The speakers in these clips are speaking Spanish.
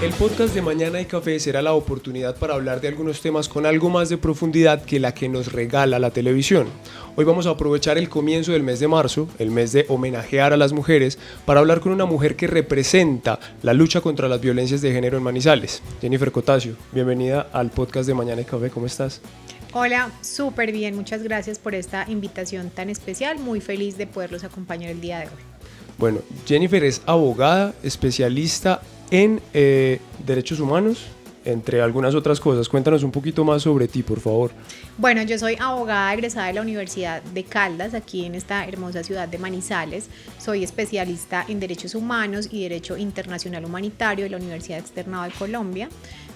El podcast de Mañana hay Café será la oportunidad para hablar de algunos temas con algo más de profundidad que la que nos regala la televisión. Hoy vamos a aprovechar el comienzo del mes de marzo, el mes de homenajear a las mujeres, para hablar con una mujer que representa la lucha contra las violencias de género en Manizales. Jennifer Cotasio, bienvenida al podcast de Mañana hay Café, ¿cómo estás? Hola, súper bien, muchas gracias por esta invitación tan especial, muy feliz de poderlos acompañar el día de hoy. Bueno, Jennifer es abogada, especialista en derechos humanos, entre algunas otras cosas. Cuéntanos un poquito más sobre ti, por favor. Bueno, yo soy abogada egresada de la Universidad de Caldas, aquí en esta hermosa ciudad de Manizales. Soy especialista en derechos humanos y derecho internacional humanitario de la Universidad Externado de Colombia.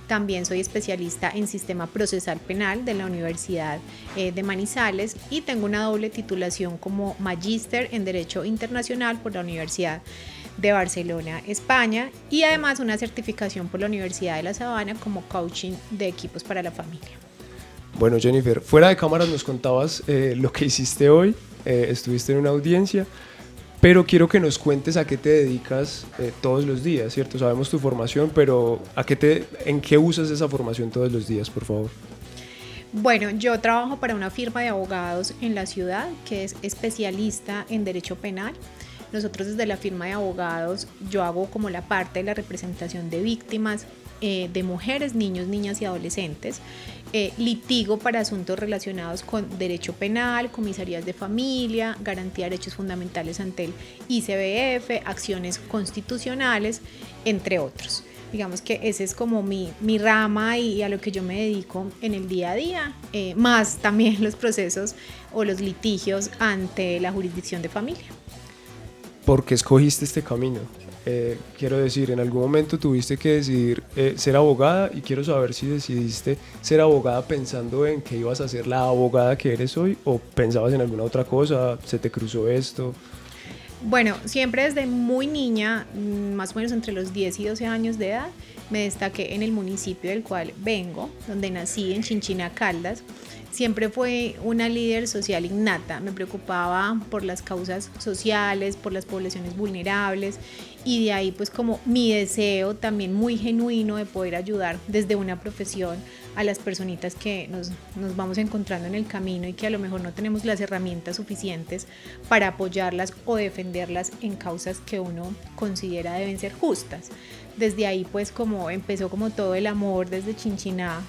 También soy especialista en sistema procesal penal de la Universidad de Manizales y tengo una doble titulación como magíster en Derecho Internacional por la Universidad de Barcelona, España, y además una certificación por la Universidad de La Sabana como coaching de equipos para la familia. Bueno, Jennifer, fuera de cámaras nos contabas lo que hiciste hoy, estuviste en una audiencia, pero quiero que nos cuentes a qué te dedicas todos los días, ¿cierto? Sabemos tu formación, pero ¿en qué usas esa formación todos los días, por favor? Bueno, yo trabajo para una firma de abogados en la ciudad que es especialista en derecho penal. Nosotros desde la firma de abogados, yo hago como la parte de la representación de víctimas, de mujeres, niños, niñas y adolescentes. Litigo para asuntos relacionados con derecho penal, comisarías de familia, garantía de derechos fundamentales ante el ICBF, acciones constitucionales, entre otros. Digamos que ese es como mi rama y a lo que yo me dedico en el día a día, más también los procesos o los litigios ante la jurisdicción de familia. ¿Por qué escogiste este camino? Quiero decir, en algún momento tuviste que decidir ser abogada y quiero saber si decidiste ser abogada pensando en que ibas a ser la abogada que eres hoy o pensabas en alguna otra cosa, se te cruzó esto. Bueno, siempre desde muy niña, más o menos entre los 10 y 12 años de edad, me destaqué en el municipio del cual vengo, donde nací, en Chinchina, Caldas. Siempre fue una líder social innata, me preocupaba por las causas sociales, por las poblaciones vulnerables y de ahí pues como mi deseo también muy genuino de poder ayudar desde una profesión a las personitas que nos vamos encontrando en el camino y que a lo mejor no tenemos las herramientas suficientes para apoyarlas o defenderlas en causas que uno considera deben ser justas. Desde ahí pues como empezó como todo el amor desde Chinchiná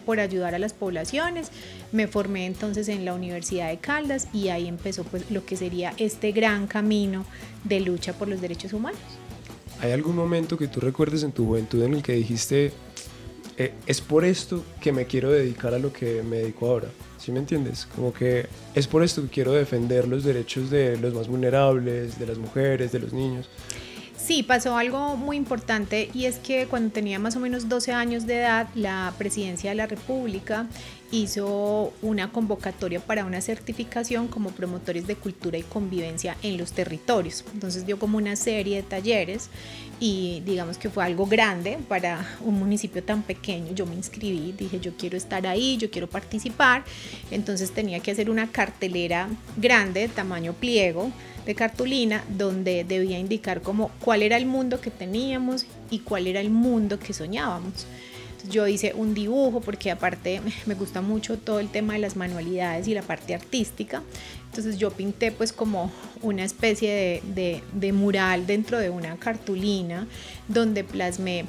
por ayudar a las poblaciones. Me formé entonces en la Universidad de Caldas y ahí empezó pues lo que sería este gran camino de lucha por los derechos humanos. ¿Hay algún momento que tú recuerdes en tu juventud en el que dijiste es por esto que me quiero dedicar a lo que me dedico ahora? ¿Sí me entiendes? Como que es por esto que quiero defender los derechos de los más vulnerables, de las mujeres, de los niños. Sí, pasó algo muy importante y es que cuando tenía más o menos 12 años de edad, la Presidencia de la República hizo una convocatoria para una certificación como promotores de cultura y convivencia en los territorios. Entonces dio como una serie de talleres y digamos que fue algo grande para un municipio tan pequeño. Yo me inscribí, dije yo quiero estar ahí, yo quiero participar. Entonces tenía que hacer una cartelera grande de tamaño pliego de cartulina donde debía indicar como cuál era el mundo que teníamos y cuál era el mundo que soñábamos. Entonces yo hice un dibujo porque aparte me gusta mucho todo el tema de las manualidades y la parte artística. Entonces yo pinté pues como una especie de mural dentro de una cartulina donde plasmé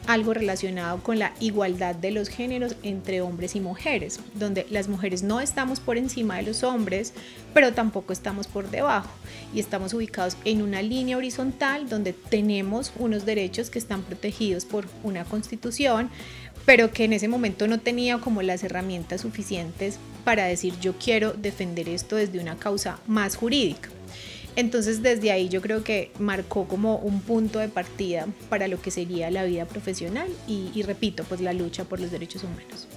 algo relacionado con la igualdad de los géneros entre hombres y mujeres, donde las mujeres no estamos por encima de los hombres, pero tampoco estamos por debajo y estamos ubicados en una línea horizontal donde tenemos unos derechos que están protegidos por una constitución, pero que en ese momento no tenía como las herramientas suficientes para decir yo quiero defender esto desde una causa más jurídica. Entonces desde ahí yo creo que marcó como un punto de partida para lo que sería la vida profesional y repito, pues la lucha por los derechos humanos.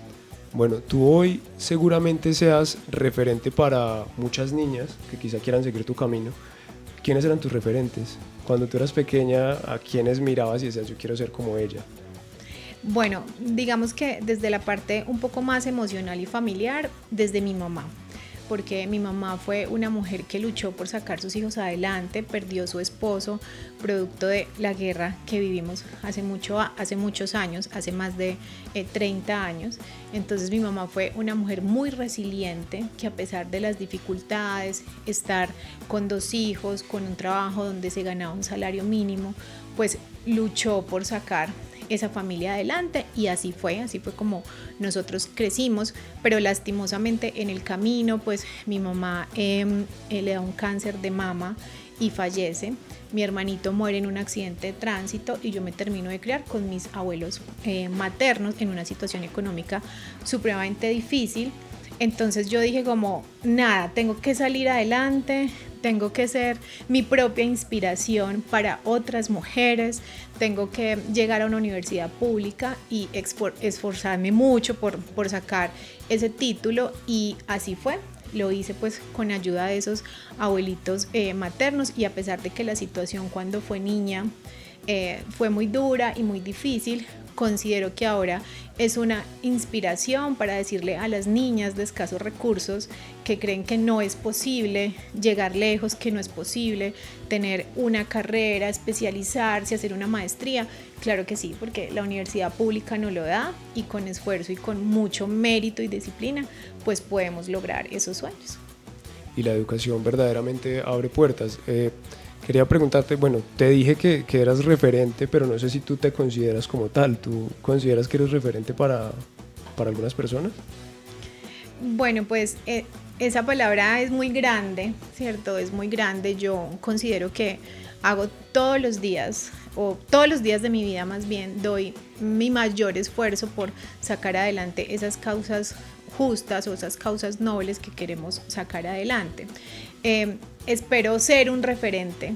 Bueno, tú hoy seguramente seas referente para muchas niñas que quizá quieran seguir tu camino. ¿Quiénes eran tus referentes? Cuando tú eras pequeña, ¿a quiénes mirabas y decías yo quiero ser como ella? Bueno, digamos que desde la parte un poco más emocional y familiar, desde mi mamá. porque mi mamá fue una mujer que luchó por sacar sus hijos adelante, perdió su esposo producto de la guerra que vivimos hace muchos años, hace más de 30 años. Entonces mi mamá fue una mujer muy resiliente que, a pesar de las dificultades, estar con 2 hijos, con un trabajo donde se ganaba un salario mínimo, pues luchó por sacar esa familia adelante, y así fue como nosotros crecimos. Pero lastimosamente en el camino pues mi mamá le da un cáncer de mama y fallece. Mi hermanito muere en un accidente de tránsito y yo me termino de criar con mis abuelos maternos en una situación económica supremamente difícil. Entonces yo dije como, nada, tengo que salir adelante, tengo que ser mi propia inspiración para otras mujeres, tengo que llegar a una universidad pública y esforzarme mucho por sacar ese título, y así fue. Lo hice pues con ayuda de esos abuelitos maternos, y a pesar de que la situación cuando fue niña fue muy dura y muy difícil, considero que ahora es una inspiración para decirle a las niñas de escasos recursos que creen que no es posible llegar lejos, que no es posible tener una carrera, especializarse, hacer una maestría. Claro que sí, porque la universidad pública no lo da, y con esfuerzo y con mucho mérito y disciplina pues podemos lograr esos sueños. Y la educación verdaderamente abre puertas. Quería preguntarte, bueno, te dije que eras referente, pero no sé si tú te consideras como tal. ¿Tú consideras que eres referente para algunas personas? Bueno, pues esa palabra es muy grande, ¿cierto? Es muy grande. Yo considero que hago todos los días de mi vida, más bien, doy mi mayor esfuerzo por sacar adelante esas causas justas o esas causas nobles que queremos sacar adelante. Espero ser un referente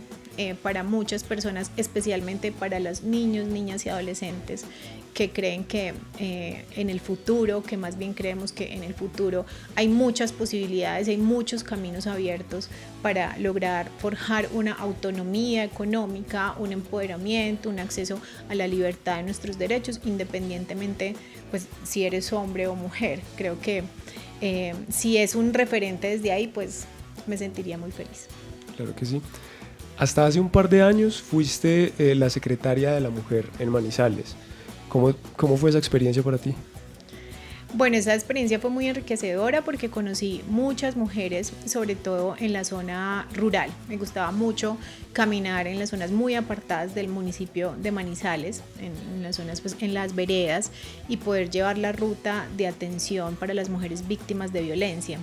para muchas personas, especialmente para los niños, niñas y adolescentes que creen que en el futuro, que más bien creemos que en el futuro hay muchas posibilidades, hay muchos caminos abiertos para lograr forjar una autonomía económica, un empoderamiento, un acceso a la libertad de nuestros derechos, independientemente pues si eres hombre o mujer. Creo que si es un referente desde ahí, pues me sentiría muy feliz. Claro que sí. Hasta hace un par de años fuiste la secretaria de la mujer en Manizales. ¿Cómo fue esa experiencia para ti? Bueno, esa experiencia fue muy enriquecedora porque conocí muchas mujeres, sobre todo en la zona rural. Me gustaba mucho caminar en las zonas muy apartadas del municipio de Manizales, en las zonas, pues, en las veredas, y poder llevar la ruta de atención para las mujeres víctimas de violencia.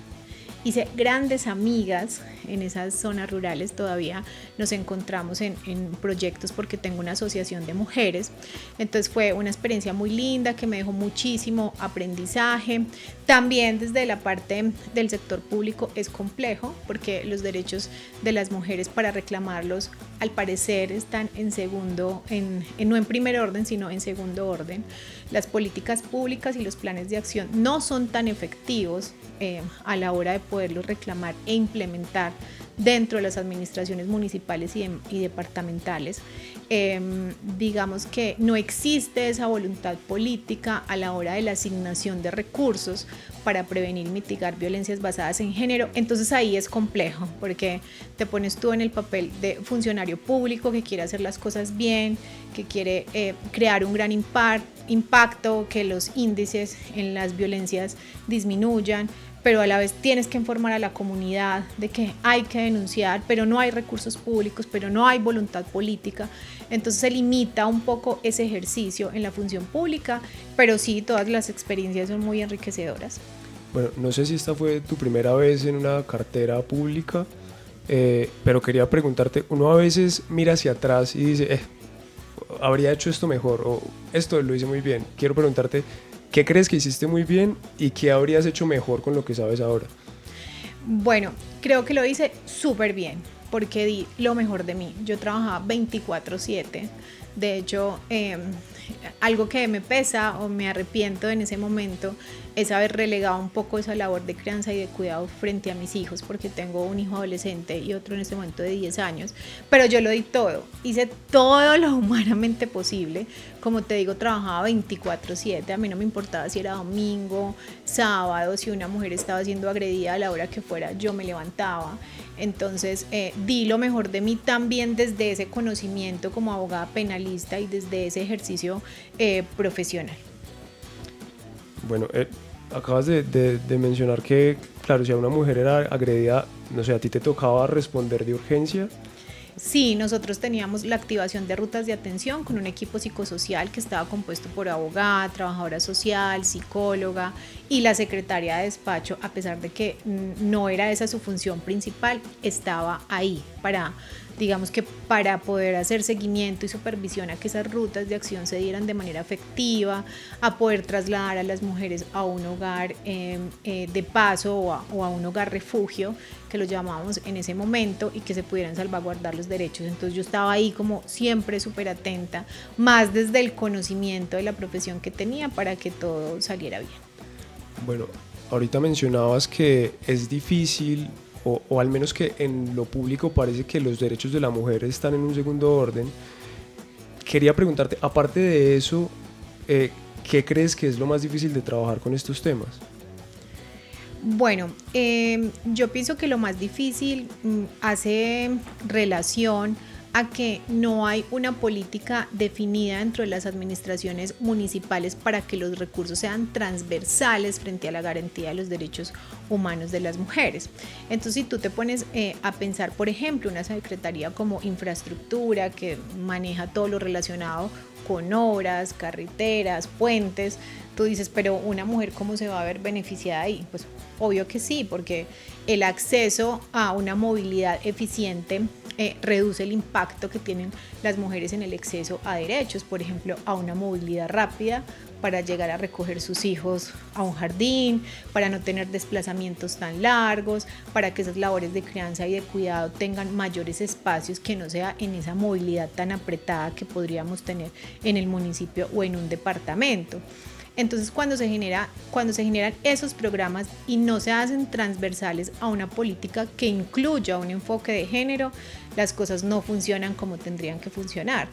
Hice grandes amigas en esas zonas rurales, todavía nos encontramos en proyectos porque tengo una asociación de mujeres. Entonces fue una experiencia muy linda que me dejó muchísimo aprendizaje. También desde la parte del sector público es complejo porque los derechos de las mujeres, para reclamarlos, al parecer están no en primer orden, sino en segundo orden. Las políticas públicas y los planes de acción no son tan efectivos a la hora de poderlos reclamar e implementar dentro de las administraciones municipales y departamentales. Digamos que no existe esa voluntad política a la hora de la asignación de recursos para prevenir y mitigar violencias basadas en género. Entonces ahí es complejo porque te pones tú en el papel de funcionario público que quiere hacer las cosas bien, que quiere crear un gran impacto, que los índices en las violencias disminuyan, pero a la vez tienes que informar a la comunidad de que hay que denunciar, pero no hay recursos públicos, pero no hay voluntad política. Entonces se limita un poco ese ejercicio en la función pública, pero sí, todas las experiencias son muy enriquecedoras. Bueno, no sé si esta fue tu primera vez en una cartera pública, pero quería preguntarte, uno a veces mira hacia atrás y dice, habría hecho esto mejor, o esto lo hice muy bien. Quiero preguntarte, ¿qué crees que hiciste muy bien y qué habrías hecho mejor con lo que sabes ahora? Bueno, creo que lo hice súper bien porque di lo mejor de mí. Yo trabajaba 24/7. De hecho, algo que me pesa o me arrepiento en ese momento es haber relegado un poco esa labor de crianza y de cuidado frente a mis hijos, porque tengo un hijo adolescente y otro en este momento de 10 años, pero yo lo di todo, hice todo lo humanamente posible. Como te digo, trabajaba 24/7, a mí no me importaba si era domingo, sábado, si una mujer estaba siendo agredida a la hora que fuera, yo me levantaba. Entonces di lo mejor de mí también desde ese conocimiento como abogada penalista y desde ese ejercicio profesional. Bueno, acabas de mencionar que, claro, si a una mujer era agredida, no sé, a ti te tocaba responder de urgencia. Sí, nosotros teníamos la activación de rutas de atención con un equipo psicosocial que estaba compuesto por abogada, trabajadora social, psicóloga y la secretaria de despacho, a pesar de que no era esa su función principal, estaba ahí para, digamos que para poder hacer seguimiento y supervisión a que esas rutas de acción se dieran de manera efectiva, a poder trasladar a las mujeres a un hogar de paso o a un hogar refugio, que lo llamábamos en ese momento, y que se pudieran salvaguardar los derechos. Entonces yo estaba ahí como siempre súper atenta, más desde el conocimiento de la profesión que tenía para que todo saliera bien. Bueno, ahorita mencionabas que es difícil, o al menos que en lo público parece que los derechos de la mujer están en un segundo orden. Quería preguntarte, aparte de eso, ¿qué crees que es lo más difícil de trabajar con estos temas? Bueno, yo pienso que lo más difícil hace relación a que no hay una política definida dentro de las administraciones municipales para que los recursos sean transversales frente a la garantía de los derechos humanos de las mujeres. Entonces, si tú te pones a pensar, por ejemplo, una secretaría como infraestructura que maneja todo lo relacionado con obras, carreteras, puentes, tú dices, pero una mujer, ¿cómo se va a ver beneficiada ahí? Pues obvio que sí, porque el acceso a una movilidad eficiente reduce el impacto que tienen las mujeres en el acceso a derechos, por ejemplo, a una movilidad rápida para llegar a recoger sus hijos a un jardín, para no tener desplazamientos tan largos, para que esas labores de crianza y de cuidado tengan mayores espacios, que no sea en esa movilidad tan apretada que podríamos tener en el municipio o en un departamento. Entonces, cuando se generan esos programas y no se hacen transversales a una política que incluya un enfoque de género, las cosas no funcionan como tendrían que funcionar.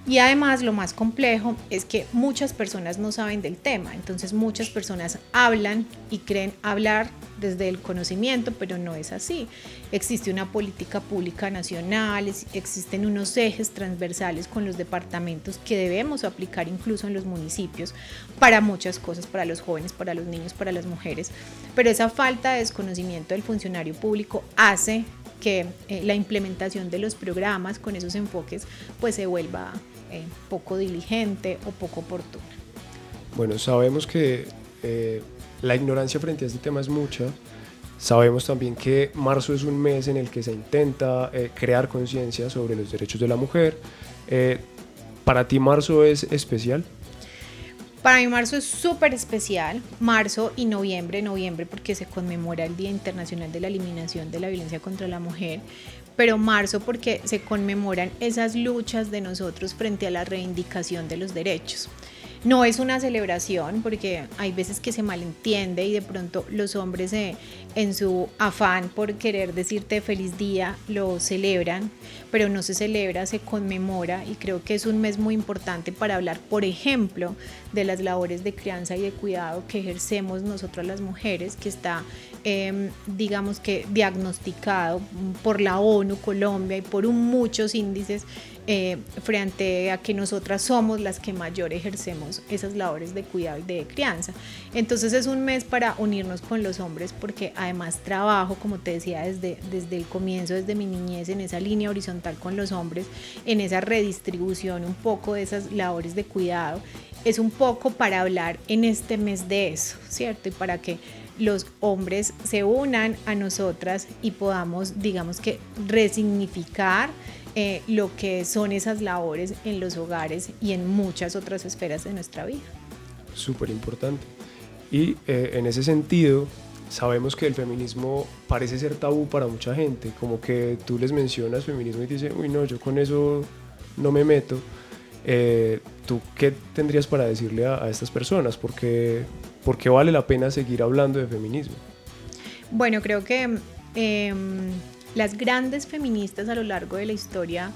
Y además, lo más complejo es que muchas personas no saben del tema. Entonces, muchas personas hablan y creen hablar desde el conocimiento, pero no es así. Existe una política pública nacional, existen unos ejes transversales con los departamentos que debemos aplicar incluso en los municipios para muchas cosas, para los jóvenes, para los niños, para las mujeres. Pero esa falta de desconocimiento del funcionario público hace que la implementación de los programas con esos enfoques pues se vuelva poco diligente o poco oportuna. Bueno, sabemos que la ignorancia frente a este tema es mucha. Sabemos también que marzo es un mes en el que se intenta crear conciencia sobre los derechos de la mujer. ¿Para ti marzo es especial? Para mí marzo es súper especial, marzo y noviembre porque se conmemora el Día Internacional de la Eliminación de la Violencia contra la Mujer, pero marzo porque se conmemoran esas luchas de nosotros frente a la reivindicación de los derechos. No es una celebración porque hay veces que se malentiende y de pronto los hombres en su afán por querer decirte feliz día lo celebran, pero no se celebra, se conmemora, y creo que es un mes muy importante para hablar, por ejemplo, de las labores de crianza y de cuidado que ejercemos nosotras las mujeres, que está digamos que diagnosticado por la ONU Colombia y por muchos índices frente a que nosotras somos las que mayor ejercemos esas labores de cuidado y de crianza. Entonces es un mes para unirnos con los hombres, porque además trabajo, como te decía, desde el comienzo, desde mi niñez, en esa línea horizontal con los hombres, en esa redistribución un poco de esas labores de cuidado. Es un poco para hablar en este mes de eso, ¿cierto? Y para que los hombres se unan a nosotras y podamos, digamos que, resignificar lo que son esas labores en los hogares y en muchas otras esferas de nuestra vida. Súper importante. Y en ese sentido, sabemos que el feminismo parece ser tabú para mucha gente, como que tú les mencionas feminismo y dicen, uy no, yo con eso no me meto. ¿Tú qué tendrías para decirle a estas personas? Porque ¿por qué vale la pena seguir hablando de feminismo? Bueno, creo que las grandes feministas a lo largo de la historia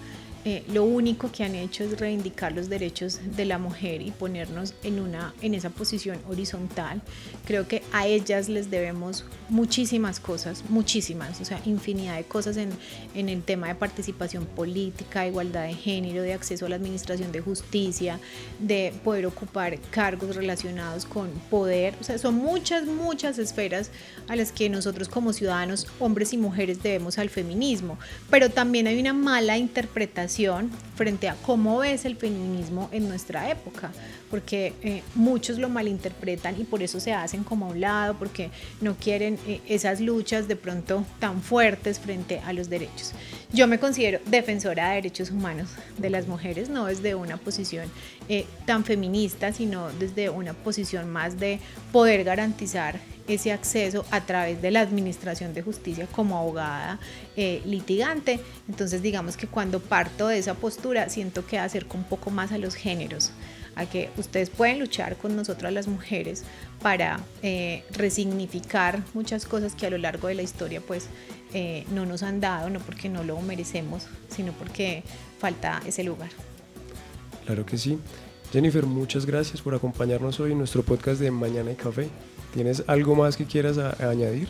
lo único que han hecho es reivindicar los derechos de la mujer y ponernos en esa posición horizontal. Creo que a ellas les debemos muchísimas cosas, muchísimas, o sea, infinidad de cosas en el tema de participación política, igualdad de género, de acceso a la administración de justicia, de poder ocupar cargos relacionados con poder. O sea, son muchas esferas a las que nosotros como ciudadanos, hombres y mujeres, debemos al feminismo, pero también hay una mala interpretación frente a cómo ves el feminismo en nuestra época, porque muchos lo malinterpretan y por eso se hacen como a un lado, porque no quieren esas luchas de pronto tan fuertes frente a los derechos. Yo me considero defensora de derechos humanos de las mujeres, no desde una posición tan feminista, sino desde una posición más de poder garantizar ese acceso a través de la administración de justicia como abogada litigante. Entonces digamos que cuando parto de esa postura siento que acerco un poco más a los géneros, a que ustedes pueden luchar con nosotras las mujeres para resignificar muchas cosas que a lo largo de la historia pues no nos han dado, no porque no lo merecemos, sino porque falta ese lugar. Claro que sí. Jennifer, muchas gracias por acompañarnos hoy en nuestro podcast de Mañana y Café. ¿Tienes algo más que quieras añadir?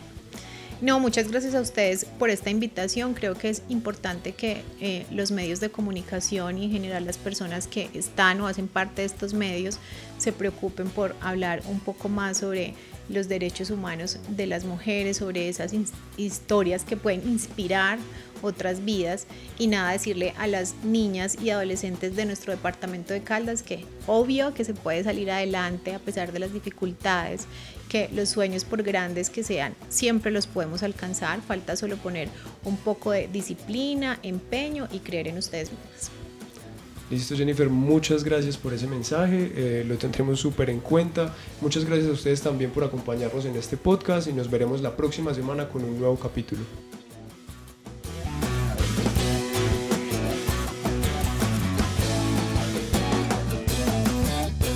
No, muchas gracias a ustedes por esta invitación. Creo que es importante que los medios de comunicación y en general las personas que están o hacen parte de estos medios se preocupen por hablar un poco más sobre los derechos humanos de las mujeres, sobre esas historias que pueden inspirar otras vidas y nada, decirle a las niñas y adolescentes de nuestro departamento de Caldas que obvio que se puede salir adelante a pesar de las dificultades, que los sueños por grandes que sean siempre los podemos alcanzar, falta solo poner un poco de disciplina, empeño y creer en ustedes mismas. Listo, Jennifer, muchas gracias por ese mensaje, lo tendremos súper en cuenta. Muchas gracias a ustedes también por acompañarnos en este podcast y nos veremos la próxima semana con un nuevo capítulo.